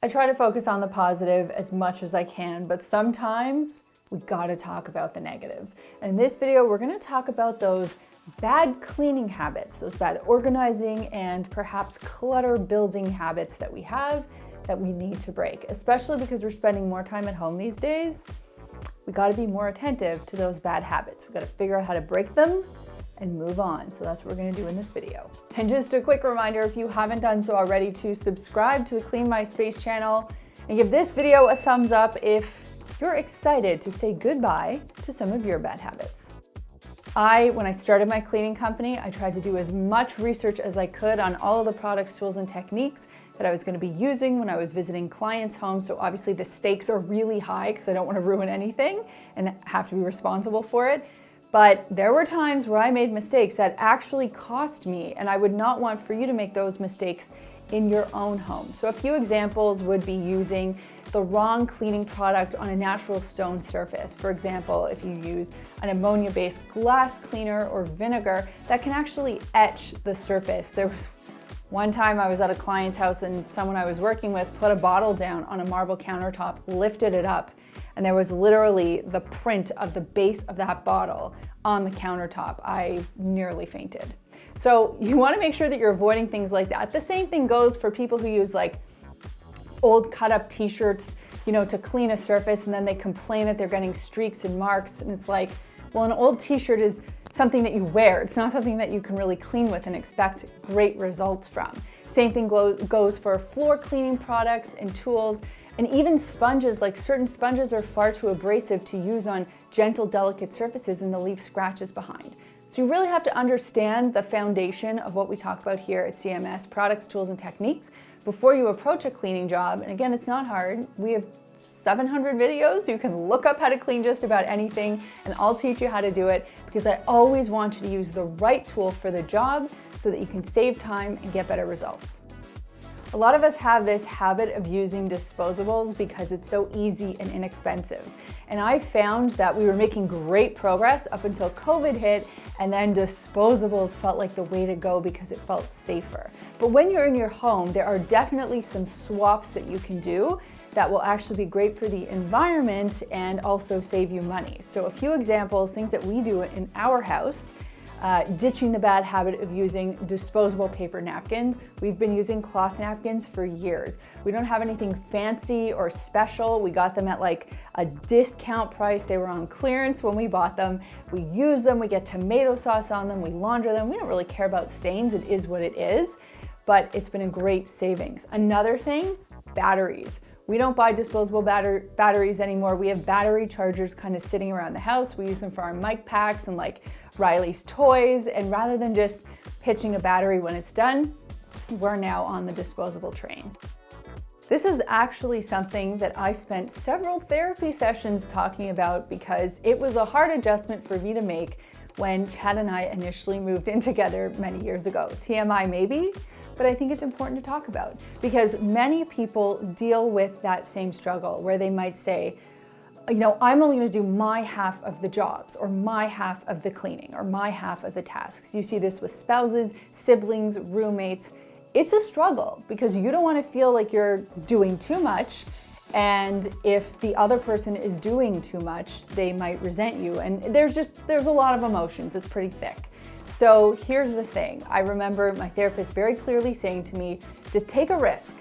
I try to focus on the positive as much as I can, but sometimes we gotta talk about the negatives. In this video, we're gonna talk about those bad cleaning habits, those bad organizing and perhaps clutter building habits that we have that we need to break, especially because we're spending more time at home these days. We gotta be more attentive to those bad habits. We gotta figure out how to break them and move on. So that's what we're gonna do in this video. And just a quick reminder, if you haven't done so already, to subscribe to the Clean My Space channel and give this video a thumbs up if you're excited to say goodbye to some of your bad habits. When I started my cleaning company, I tried to do as much research as I could on all of the products, tools, and techniques that I was gonna be using when I was visiting clients' homes. So obviously the stakes are really high because I don't wanna ruin anything and have to be responsible for it. But there were times where I made mistakes that actually cost me, and I would not want for you to make those mistakes in your own home. So a few examples would be using the wrong cleaning product on a natural stone surface. For example, if you use an ammonia-based glass cleaner or vinegar, that can actually etch the surface. There was one time I was at a client's house and someone I was working with put a bottle down on a marble countertop, lifted it up, and there was literally the print of the base of that bottle on the countertop. I nearly fainted. So you want to make sure that you're avoiding things like that. The same thing goes for people who use like old cut up t-shirts, to clean a surface, and then they complain that they're getting streaks and marks. And it's like, well, an old t-shirt is something that you wear. It's not something that you can really clean with and expect great results from. Same thing goes for floor cleaning products and tools. And even sponges, like certain sponges are far too abrasive to use on gentle, delicate surfaces and they'll leave scratches behind. So you really have to understand the foundation of what we talk about here at CMS, products, tools, and techniques, before you approach a cleaning job. And again, it's not hard. We have 700 videos. You can look up how to clean just about anything and I'll teach you how to do it, because I always want you to use the right tool for the job so that you can save time and get better results. A lot of us have this habit of using disposables because it's so easy and inexpensive. And I found that we were making great progress up until COVID hit, and then disposables felt like the way to go because it felt safer. But when you're in your home, there are definitely some swaps that you can do that will actually be great for the environment and also save you money. So a few examples, things that we do in our house. Ditching the bad habit of using disposable paper napkins. We've been using cloth napkins for years. We don't have anything fancy or special. We got them at like a discount price. They were on clearance when we bought them. We use them, we get tomato sauce on them, we launder them. We don't really care about stains. It is what it is, but it's been a great savings. Another thing, batteries. We don't buy disposable batteries anymore. We have battery chargers kind of sitting around the house. We use them for our mic packs and like Riley's toys. And rather than just pitching a battery when it's done, we're now on the disposable train. This is actually something that I spent several therapy sessions talking about because it was a hard adjustment for me to make when Chad and I initially moved in together many years ago. TMI maybe, but I think it's important to talk about because many people deal with that same struggle where they might say, I'm only gonna do my half of the jobs or my half of the cleaning or my half of the tasks. You see this with spouses, siblings, roommates. It's a struggle because you don't wanna feel like you're doing too much, and if the other person is doing too much, they might resent you. And there's a lot of emotions, it's pretty thick. So here's the thing. I remember my therapist very clearly saying to me, just take a risk,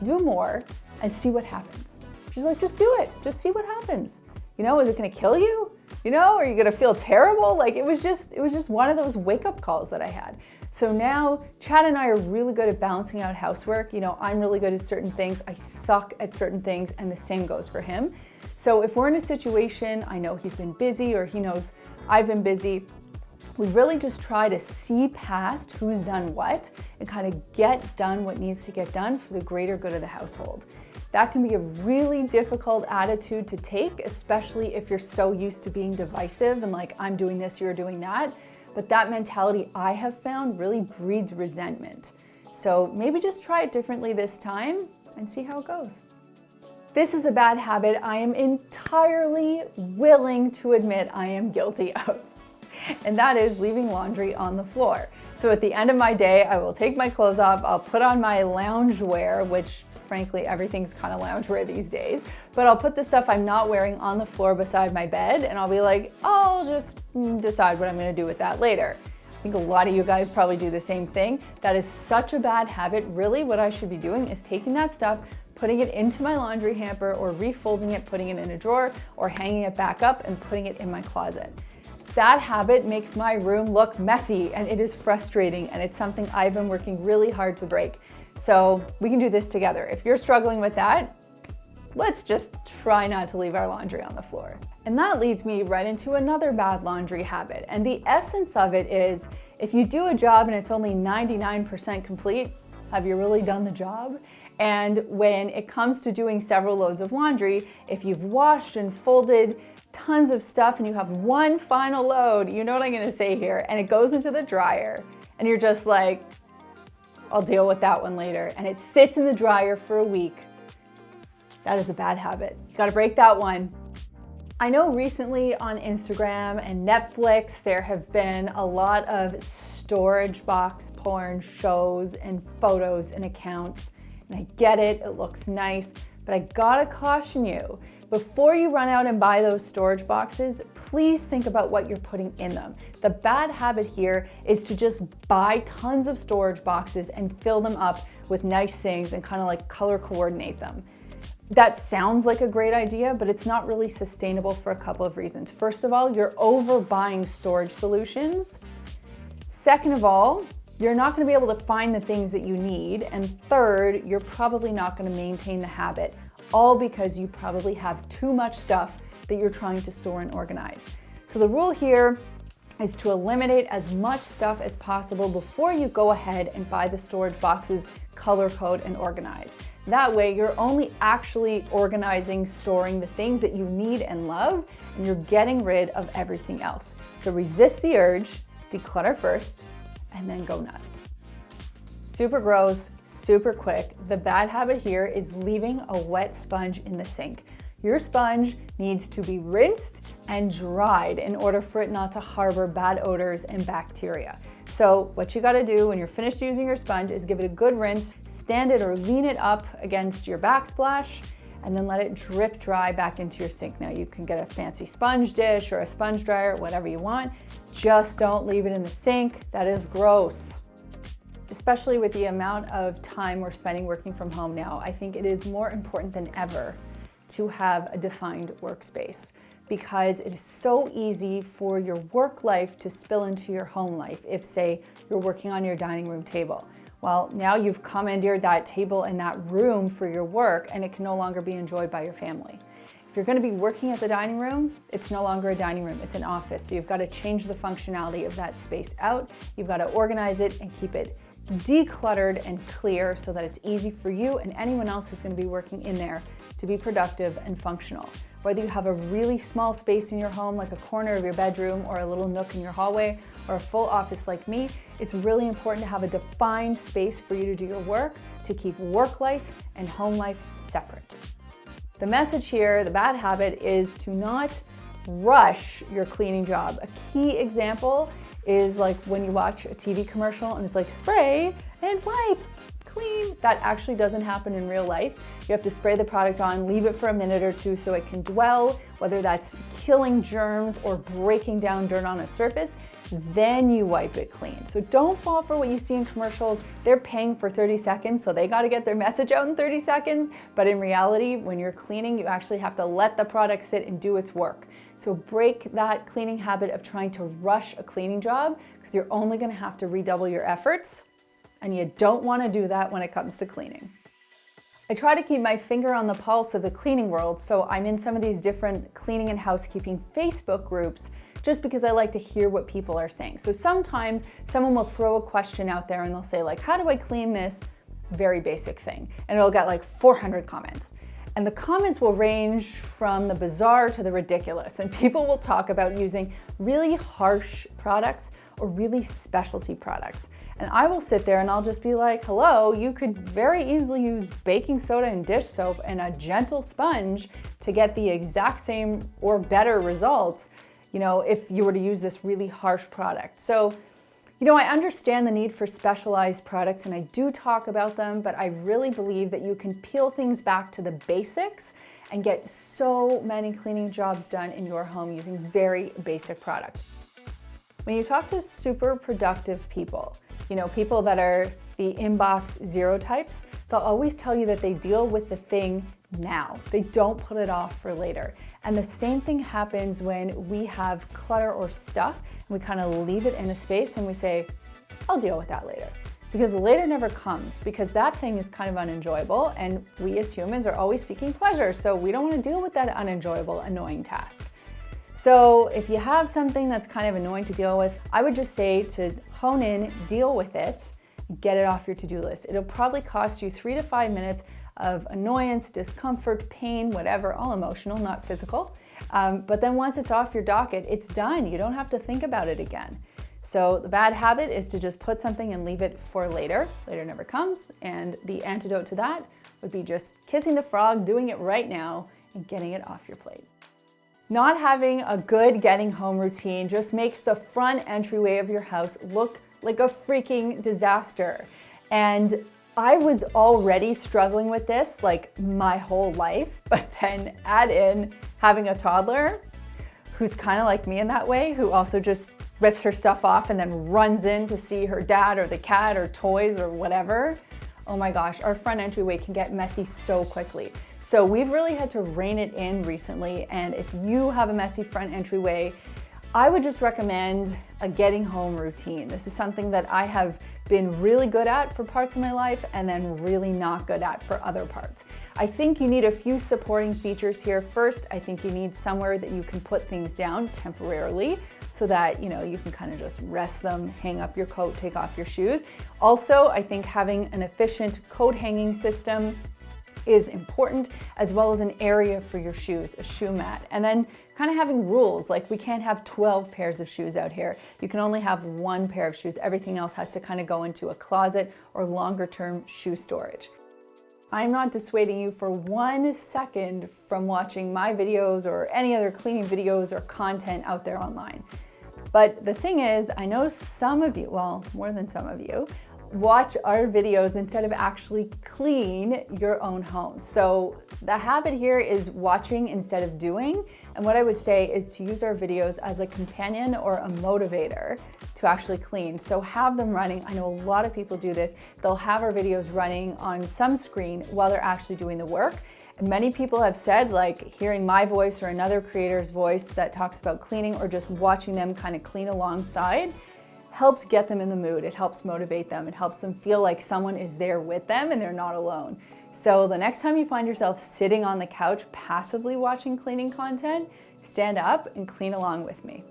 do more, and see what happens. She's like, just do it, just see what happens. Is it gonna kill you? Are you gonna feel terrible? Like it was just one of those wake-up calls that I had. So now Chad and I are really good at balancing out housework. I'm really good at certain things. I suck at certain things, and the same goes for him. So if we're in a situation, I know he's been busy or he knows I've been busy, we really just try to see past who's done what and kind of get done what needs to get done for the greater good of the household. That can be a really difficult attitude to take, especially if you're so used to being divisive and like, I'm doing this, you're doing that. But that mentality I have found really breeds resentment. So maybe just try it differently this time and see how it goes. This is a bad habit I am entirely willing to admit I am guilty of. And that is leaving laundry on the floor. So at the end of my day, I will take my clothes off, I'll put on my loungewear, which frankly, everything's kind of loungewear these days. But I'll put the stuff I'm not wearing on the floor beside my bed, and I'll be like, I'll just decide what I'm gonna do with that later. I think a lot of you guys probably do the same thing. That is such a bad habit. Really, what I should be doing is taking that stuff, putting it into my laundry hamper, or refolding it, putting it in a drawer, or hanging it back up and putting it in my closet. That habit makes my room look messy, and it is frustrating, and it's something I've been working really hard to break. So we can do this together. If you're struggling with that, let's just try not to leave our laundry on the floor. And that leads me right into another bad laundry habit. And the essence of it is, if you do a job and it's only 99% complete, have you really done the job? And when it comes to doing several loads of laundry, if you've washed and folded tons of stuff and you have one final load, you know what I'm gonna say here, and it goes into the dryer, and you're just like, I'll deal with that one later, and it sits in the dryer for a week. That is a bad habit. You gotta break that one. I know recently on Instagram and Netflix, there have been a lot of storage box porn shows and photos and accounts, and I get it, it looks nice, but I gotta caution you, before you run out and buy those storage boxes, please think about what you're putting in them. The bad habit here is to just buy tons of storage boxes and fill them up with nice things and kind of like color coordinate them. That sounds like a great idea, but it's not really sustainable for a couple of reasons. First of all, you're overbuying storage solutions. Second of all, you're not going to be able to find the things that you need. And third, you're probably not going to maintain the habit, all because you probably have too much stuff that you're trying to store and organize. So the rule here is to eliminate as much stuff as possible before you go ahead and buy the storage boxes, color code, and organize. That way, you're only actually organizing, storing the things that you need and love, and you're getting rid of everything else. So resist the urge, declutter first, and then go nuts. Super gross, super quick. The bad habit here is leaving a wet sponge in the sink. Your sponge needs to be rinsed and dried in order for it not to harbor bad odors and bacteria. So what you gotta do when you're finished using your sponge is give it a good rinse, stand it or lean it up against your backsplash, and then let it drip dry back into your sink. Now you can get a fancy sponge dish or a sponge dryer, whatever you want. Just don't leave it in the sink. That is gross. Especially with the amount of time we're spending working from home now, I think it is more important than ever to have a defined workspace, because it is so easy for your work life to spill into your home life if, say, you're working on your dining room table. Well, now you've commandeered that table and that room for your work, and it can no longer be enjoyed by your family. If you're going to be working at the dining room, it's no longer a dining room, it's an office. So you've got to change the functionality of that space out. You've got to organize it and keep it decluttered and clear so that it's easy for you and anyone else who's going to be working in there to be productive and functional. Whether you have a really small space in your home, like a corner of your bedroom or a little nook in your hallway or a full office like me, it's really important to have a defined space for you to do your work, to keep work life and home life separate. The message here, the bad habit, is to not rush your cleaning job. A key example is like when you watch a TV commercial and it's like spray and wipe, clean. That actually doesn't happen in real life. You have to spray the product on, leave it for a minute or two so it can dwell, whether that's killing germs or breaking down dirt on a surface. Then you wipe it clean. So don't fall for what you see in commercials. They're paying for 30 seconds, so they got to get their message out in 30 seconds. But in reality, when you're cleaning, you actually have to let the product sit and do its work. So break that cleaning habit of trying to rush a cleaning job, because you're only going to have to redouble your efforts, and you don't want to do that when it comes to cleaning. I try to keep my finger on the pulse of the cleaning world, so I'm in some of these different cleaning and housekeeping Facebook groups just because I like to hear what people are saying. So sometimes someone will throw a question out there and they'll say like, how do I clean this very basic thing? And it'll get like 400 comments. And the comments will range from the bizarre to the ridiculous. And people will talk about using really harsh products or really specialty products. And I will sit there and I'll just be like, hello, you could very easily use baking soda and dish soap and a gentle sponge to get the exact same or better results, you know, if you were to use this really harsh product. So You know, I understand the need for specialized products and I do talk about them, but I really believe that you can peel things back to the basics and get so many cleaning jobs done in your home using very basic products. When you talk to super productive people, you know, people that are the inbox zero types, they'll always tell you that they deal with the thing now. They don't put it off for later. And the same thing happens when we have clutter or stuff and we kind of leave it in a space and we say, I'll deal with that later. Because later never comes, because that thing is kind of unenjoyable and we as humans are always seeking pleasure. So we don't want to deal with that unenjoyable, annoying task. So if you have something that's kind of annoying to deal with, I would just say to hone in, deal with it, get it off your to-do list. It'll probably cost you 3 to 5 minutes of annoyance, discomfort, pain, whatever, all emotional, not physical. But then once it's off your docket, it's done. You don't have to think about it again. So the bad habit is to just put something and leave it for later. Later never comes. And the antidote to that would be just kissing the frog, doing it right now, and getting it off your plate. Not having a good getting home routine just makes the front entryway of your house look like a freaking disaster. And I was already struggling with this like my whole life, but then add in having a toddler who's kind of like me in that way, who also just rips her stuff off and then runs in to see her dad or the cat or toys or whatever. Oh my gosh, our front entryway can get messy so quickly. So we've really had to rein it in recently. And if you have a messy front entryway, I would just recommend a getting home routine. This is something that I have been really good at for parts of my life and then really not good at for other parts. I think you need a few supporting features here. First, I think you need somewhere that you can put things down temporarily so that, you know, you can kind of just rest them, hang up your coat, take off your shoes. Also, I think having an efficient coat hanging system is important, as well as an area for your shoes, a shoe mat. And then kind of having rules, like we can't have 12 pairs of shoes out here. You can only have 1 pair of shoes. Everything else has to kind of go into a closet or longer term shoe storage. I'm not dissuading you for 1 second from watching my videos or any other cleaning videos or content out there online. But the thing is, I know some of you, well, more than some of you, watch our videos instead of actually clean your own home. So the habit here is watching instead of doing. And what I would say is to use our videos as a companion or a motivator to actually clean. So have them running. I know a lot of people do this. They'll have our videos running on some screen while they're actually doing the work. And many people have said, like, hearing my voice or another creator's voice that talks about cleaning or just watching them kind of clean alongside helps get them in the mood. It helps motivate them. It helps them feel like someone is there with them and they're not alone. So the next time you find yourself sitting on the couch passively watching cleaning content, stand up and clean along with me.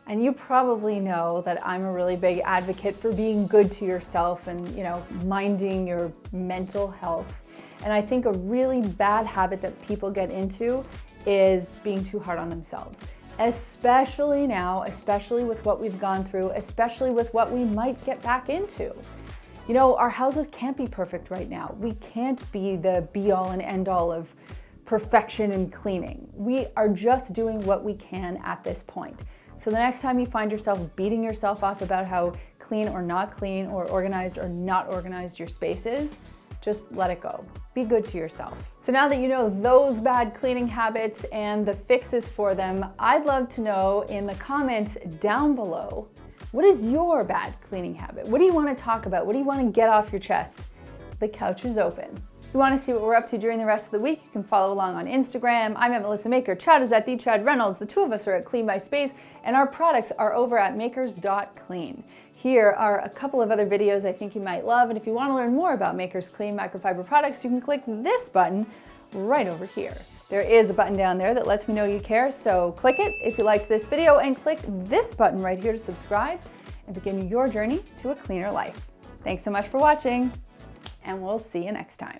And you probably know that I'm a really big advocate for being good to yourself and, you know, minding your mental health. And I think a really bad habit that people get into is being too hard on themselves. Especially now, especially with what we've gone through, especially with what we might get back into. You know, our houses can't be perfect right now. We can't be the be-all and end-all of perfection and cleaning. We are just doing what we can at this point. So the next time you find yourself beating yourself up about how clean or not clean or organized or not organized your space is, just let it go. Be good to yourself. So now that you know those bad cleaning habits and the fixes for them, I'd love to know in the comments down below, what is your bad cleaning habit? What do you want to talk about? What do you want to get off your chest? The couch is open. If you want to see what we're up to during the rest of the week, you can follow along on Instagram. I'm at Melissa Maker. Chad is at the Chad Reynolds. The two of us are at Clean by Space, and our products are over at makers.clean. Here are a couple of other videos I think you might love, and if you want to learn more about Makers Clean microfiber products, you can click this button right over here. There is a button down there that lets me know you care, so click it if you liked this video, and click this button right here to subscribe and begin your journey to a cleaner life. Thanks so much for watching, and we'll see you next time.